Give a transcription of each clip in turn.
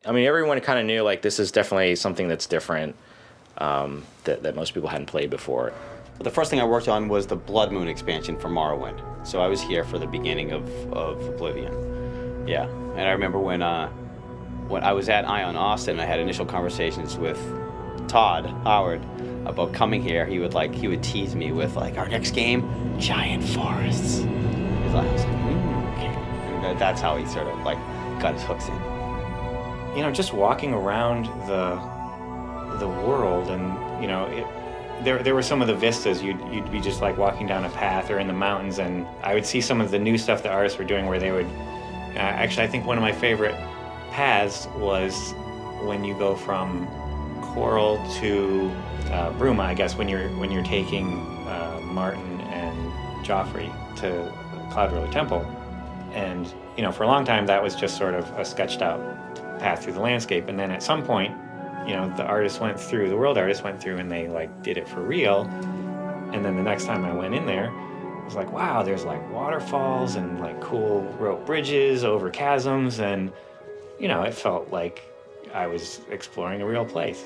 I mean, everyone kind of knew, like, this is definitely something that's different, that most people hadn't played before. The first thing I worked on was the Blood Moon expansion for Morrowind. So I was here for the beginning of Oblivion. Yeah, and I remember when I was at Ion Austin, I had initial conversations with Todd Howard about coming here. He would tease me with, like, our next game, giant forests. I was like, okay. And that's how he sort of, like, got his hooks in. You know, just walking around the world, and, you know, there were some of the vistas, you'd be just like walking down a path or in the mountains, and I would see some of the new stuff the artists were doing where they would, actually I think one of my favorite paths was when you go from Coral to Bruma, I guess, when you're taking Martin and Joffrey to Cloudroller Temple. And, you know, for a long time that was just sort of a sketched out path through the landscape, and then at some point, you know, the world artists went through and they, like, did it for real. And then the next time I went in there, I was like, wow, there's, like, waterfalls and, like, cool rope bridges over chasms, and, you know, it felt like I was exploring a real place.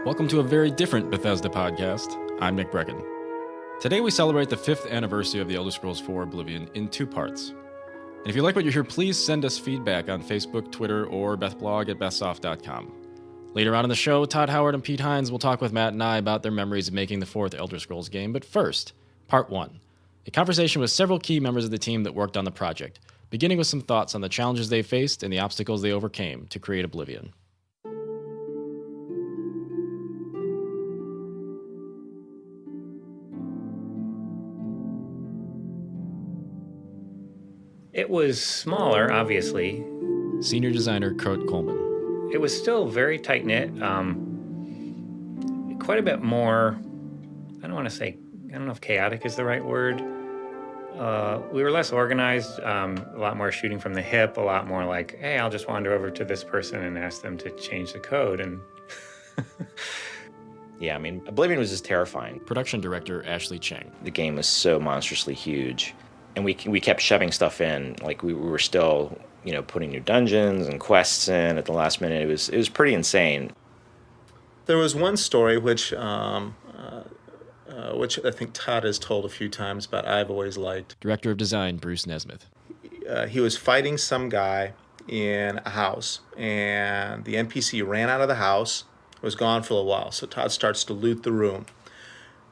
Welcome to a very different Bethesda podcast. I'm Nick Brecken. Today we celebrate the 5th anniversary of the Elder Scrolls IV Oblivion in 2 parts. And if you like what you hear, please send us feedback on Facebook, Twitter, or bethblog@bethsoft.com. Later on in the show, Todd Howard and Pete Hines will talk with Matt and I about their memories of making the 4th Elder Scrolls game. But first, Part 1, a conversation with several key members of the team that worked on the project, beginning with some thoughts on the challenges they faced and the obstacles they overcame to create Oblivion. It was smaller, obviously. Senior designer Kurt Coleman. It was still very tight-knit, quite a bit more, I don't know if chaotic is the right word. We were less organized, a lot more shooting from the hip, a lot more like, hey, I'll just wander over to this person and ask them to change the code. And Yeah, I mean, Oblivion was just terrifying. Production director Ashley Cheng. The game was so monstrously huge, and we kept shoving stuff in. Like, we were still, you know, putting new dungeons and quests in at the last minute. It was pretty insane. There was one story which I think Todd has told a few times, but I've always liked. Director of design Bruce Nesmith. He was fighting some guy in a house, and the NPC ran out of the house, was gone for a while. So Todd starts to loot the room.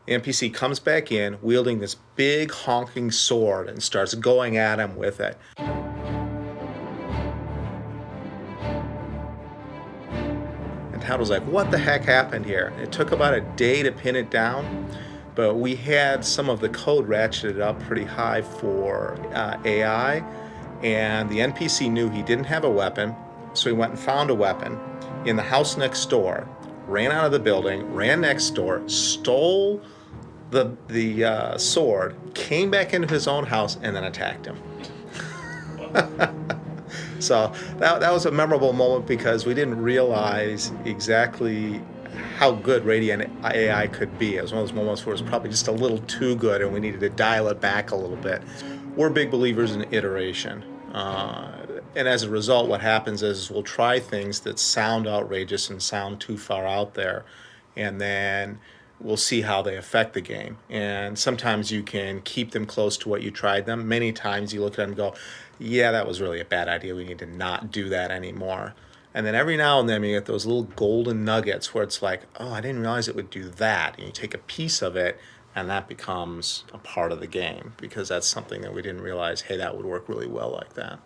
The NPC comes back in, wielding this big honking sword, and starts going at him with it. And Todd was like, what the heck happened here? It took about a day to pin it down, but we had some of the code ratcheted up pretty high for AI, and the NPC knew he didn't have a weapon, so he went and found a weapon in the house next door, ran out of the building, ran next door, stole the sword, came back into his own house, and then attacked him. So that was a memorable moment because we didn't realize exactly how good Radiant AI could be. It was one of those moments where it was probably just a little too good and we needed to dial it back a little bit. We're big believers in iteration. And as a result, what happens is we'll try things that sound outrageous and sound too far out there, and then we'll see how they affect the game. And sometimes you can keep them close to what you tried them. Many times you look at them and go, yeah, that was really a bad idea. We need to not do that anymore. And then every now and then you get those little golden nuggets where it's like, oh, I didn't realize it would do that. And you take a piece of it, and that becomes a part of the game because that's something that we didn't realize, hey, that would work really well like that.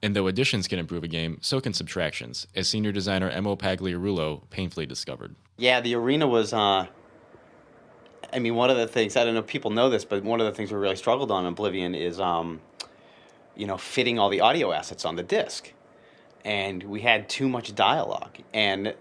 And though additions can improve a game, so can subtractions, as senior designer Emo Pagliarulo painfully discovered. Yeah, the arena was, one of the things, I don't know if people know this, but one of the things we really struggled on in Oblivion is, fitting all the audio assets on the disc. And we had too much dialogue. And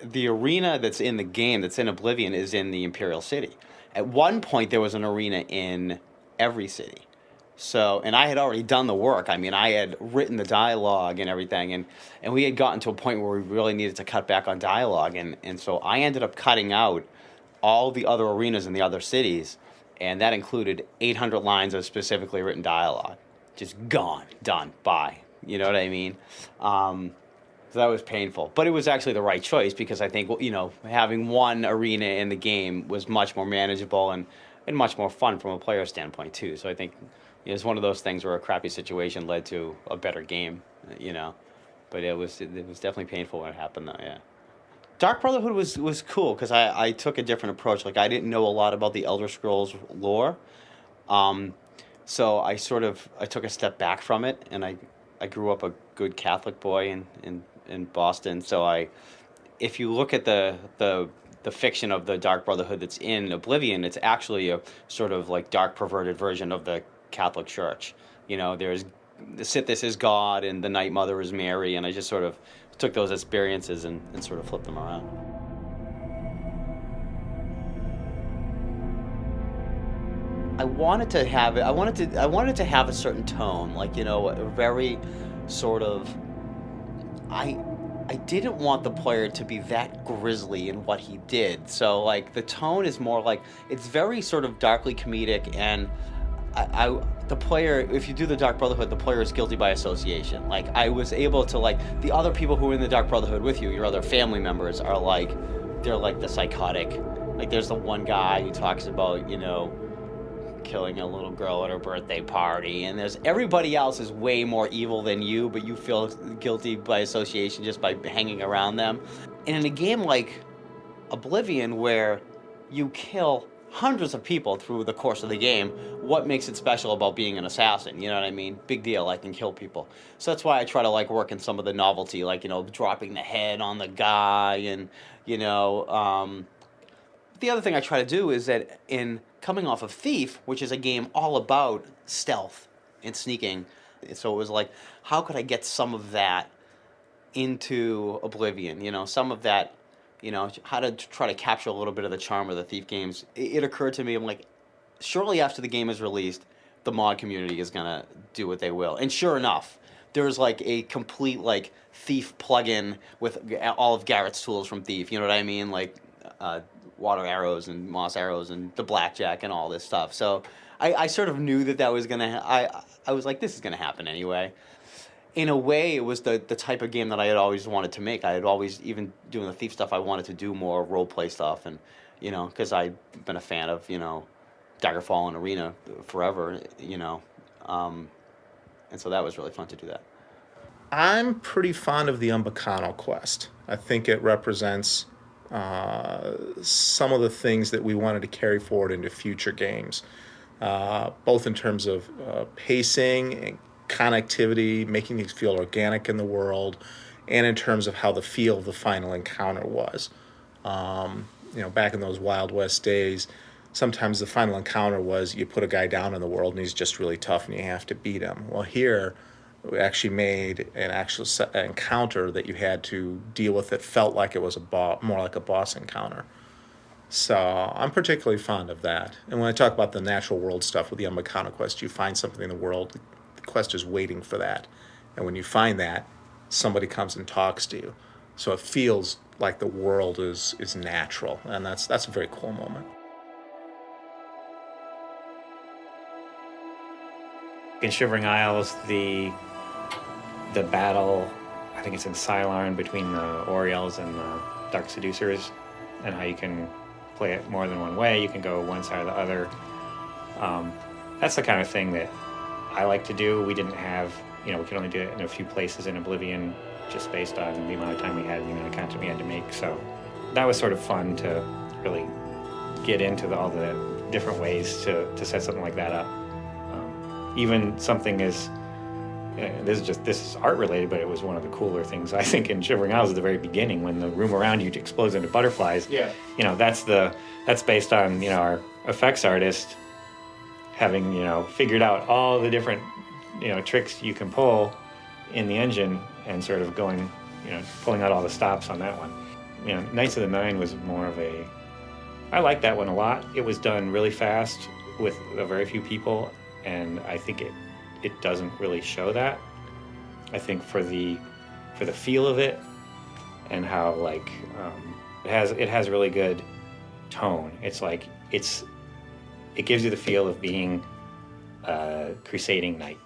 the arena that's in the game, that's in Oblivion, is in the Imperial City. At one point, there was an arena in every city. So, and I had already done the work. I mean, I had written the dialogue and everything, and we had gotten to a point where we really needed to cut back on dialogue, and so I ended up cutting out all the other arenas in the other cities, and that included 800 lines of specifically written dialogue. Just gone, done, bye. You know what I mean? So that was painful. But it was actually the right choice because I think, having one arena in the game was much more manageable and much more fun from a player standpoint, too. So I think it's one of those things where a crappy situation led to a better game, But it was definitely painful when it happened, though, yeah. Dark Brotherhood was cool because I took a different approach. Like, I didn't know a lot about the Elder Scrolls lore. So I took a step back from it, and I grew up a good Catholic boy in Boston. So if you look at the fiction of the Dark Brotherhood that's in Oblivion, it's actually a sort of like dark perverted version of the Catholic Church. There's the Sithis is God and the Night Mother is Mary, and I just sort of took those experiences and sort of flipped them around. I wanted to have a certain tone, like, a very sort of, I didn't want the player to be that grisly in what he did. So, like, the tone is more like, it's very sort of darkly comedic, and the player, if you do the Dark Brotherhood, the player is guilty by association. Like, I was able to, like, the other people who are in the Dark Brotherhood with you, your other family members, are like, they're like the psychotic. Like, there's the one guy who talks about, killing a little girl at her birthday party, and there's everybody else is way more evil than you, but you feel guilty by association just by hanging around them. And in a game like Oblivion, where you kill hundreds of people through the course of the game, what makes it special about being an assassin? You know what I mean? Big deal, I can kill people. So that's why I try to, like, work in some of the novelty, like, dropping the head on the guy, and, the other thing I try to do is that in coming off of Thief, which is a game all about stealth and sneaking, so it was like, how could I get some of that into Oblivion? Some of that, how to try to capture a little bit of the charm of the Thief games. It occurred to me, I'm like, shortly after the game is released, the mod community is going to do what they will. And sure enough, there's like a complete, like, Thief plugin with all of Garrett's tools from Thief. You know what I mean? Like, water arrows and moss arrows and the blackjack and all this stuff. So I sort of knew that was going to... I was like, this is going to happen anyway. In a way, it was the type of game that I had always wanted to make. I had always, even doing the Thief stuff, I wanted to do more role-play stuff. And, because I'd been a fan of, Daggerfall and Arena forever, and so that was really fun to do that. I'm pretty fond of the Umbacano quest. I think it represents some of the things that we wanted to carry forward into future games, both in terms of pacing and connectivity, making things feel organic in the world, and in terms of how the feel of the final encounter was. Back in those Wild West days, sometimes the final encounter was you put a guy down in the world and he's just really tough and you have to beat him. Well, here we actually made an actual encounter that you had to deal with that felt like it was more like a boss encounter. So I'm particularly fond of that. And when I talk about the natural world stuff with the Umbacano quest, you find something in the world, the quest is waiting for that. And when you find that, somebody comes and talks to you. So it feels like the world is natural, and that's a very cool moment. In Shivering Isles, the battle, I think it's in Cylon, between the Oriels and the Dark Seducers, and how you can play it more than one way. You can go one side or the other. That's the kind of thing that I like to do. We didn't have, we could only do it in a few places in Oblivion, just based on the amount of time we had and the amount of content we had to make. So that was sort of fun to really get into all the different ways to set something like that up. Even something as this is art related, but it was one of the cooler things I think in Shivering Isles at the very beginning, when the room around you explodes into butterflies. Yeah. That's based on our effects artist having figured out all the different tricks you can pull in the engine and sort of going pulling out all the stops on that one. Knights of the Nine was more of a... I liked that one a lot. It was done really fast with a very few people, and I think it doesn't really show that. I think for the feel of it and how it has really good tone. It's like it gives you the feel of being a crusading knight.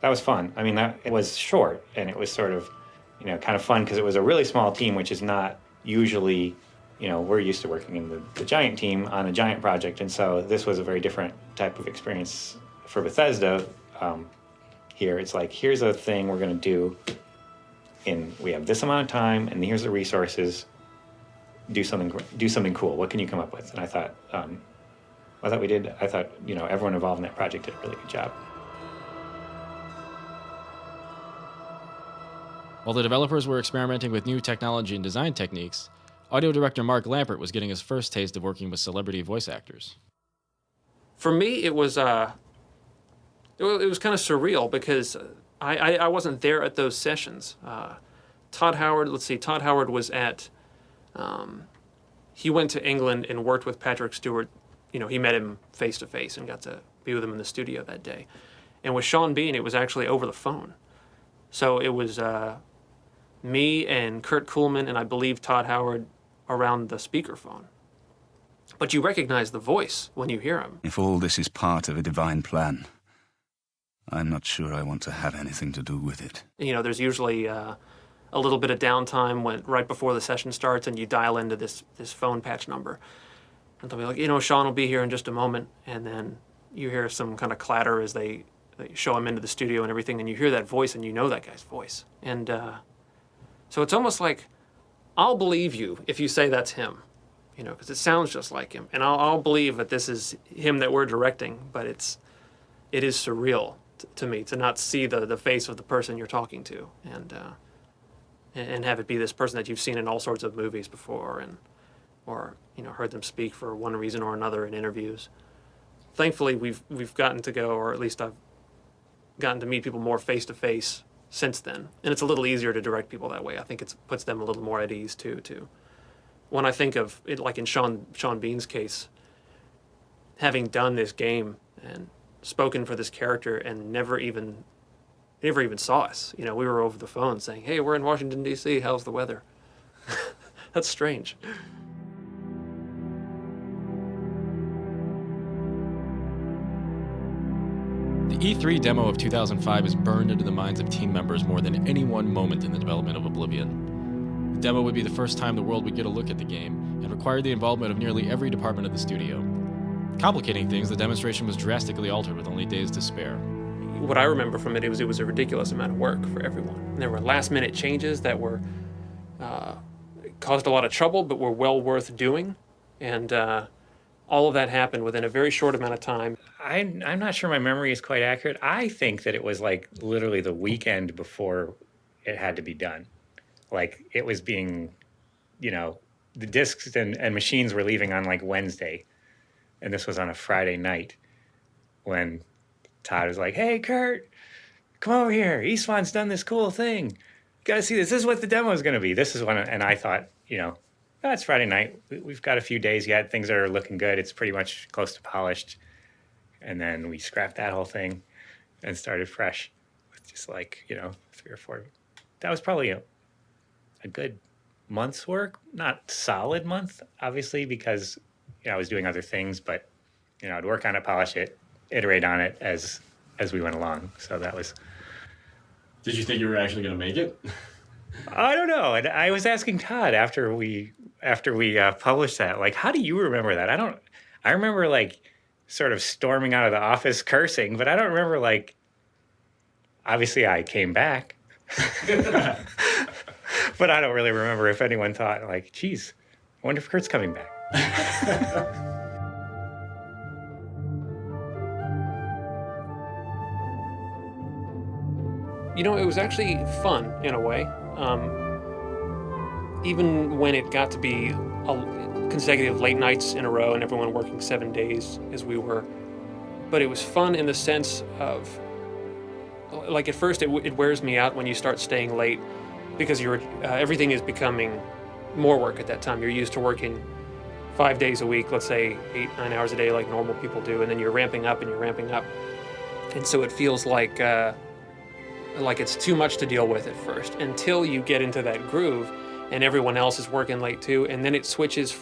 That was fun. I mean, it was short, and it was sort of, kind of fun because it was a really small team, which is not usually, we're used to working in the giant team on a giant project, and so this was a very different type of experience for Bethesda. Here, it's like, here's a thing we're going to do, and we have this amount of time, and here's the resources. Do something cool. What can you come up with? And I thought everyone involved in that project did a really good job. While the developers were experimenting with new technology and design techniques, audio director Mark Lampert was getting his first taste of working with celebrity voice actors. For me, it was kind of surreal because I wasn't there at those sessions. Todd Howard was at, he went to England and worked with Patrick Stewart. He met him face to face and got to be with him in the studio that day. And with Sean Bean, it was actually over the phone. So it was me and Kurt Kuhlman and I believe Todd Howard around the speakerphone. But you recognize the voice when you hear him. If all this is part of a divine plan, I'm not sure I want to have anything to do with it. There's usually a little bit of downtime right before the session starts, and you dial into this phone patch number. And they'll be like, Sean will be here in just a moment. And then you hear some kind of clatter as they show him into the studio and everything, and you hear that voice, and you know that guy's voice. And so it's almost like, I'll believe you if you say that's him, because it sounds just like him. And I'll believe that this is him that we're directing, but it is surreal to me to not see the face of the person you're talking to, and have it be this person that you've seen in all sorts of movies before, or heard them speak for one reason or another in interviews. Thankfully, we've gotten to go, or at least I've gotten to meet people more face to face since then, and it's a little easier to direct people that way. I think it puts them a little more at ease too. When I think of it, like in Sean Bean's case, having done this game and spoken for this character and never even saw us. We were over the phone saying, "Hey, we're in Washington, D.C. How's the weather?" That's strange. The E3 demo of 2005 is burned into the minds of team members more than any one moment in the development of Oblivion. The demo would be the first time the world would get a look at the game, and required the involvement of nearly every department of the studio. Complicating things, the demonstration was drastically altered with only days to spare. What I remember from it was a ridiculous amount of work for everyone. And there were last-minute changes that were caused a lot of trouble, but were well worth doing. And all of that happened within a very short amount of time. I'm not sure my memory is quite accurate. I think that it was like literally the weekend before it had to be done. Like it was being, the discs and machines were leaving on like Wednesday. And this was on a Friday night when Todd was like, "Hey, Kurt, come over here. Eastwan's done this cool thing. You got to see this. This is what the demo is going to be." This is when, and I thought, it's Friday night. We've got a few days yet. Things are looking good. It's pretty much close to polished. And then we scrapped that whole thing and started fresh with just 3 or 4. That was probably a good month's work. Not solid month, obviously, because I was doing other things, but I'd work on it, polish it, iterate on it as we went along. So that was. Did you think you were actually going to make it? I don't know. And I was asking Todd after we published that, like, how do you remember that? I remember sort of storming out of the office cursing, but I don't remember obviously I came back, but I don't really remember if anyone thought geez, I wonder if Kurt's coming back. It was actually fun in a way. Even when it got to be consecutive late nights in a row and everyone working 7 days as we were. But it was fun in the sense of, at first it wears me out when you start staying late because everything is becoming more work at that time. You're used to working 5 days a week, let's say 8-9 hours a day like normal people do, and then you're ramping up. And so it feels like it's too much to deal with at first until you get into that groove and everyone else is working late too, and then it switches from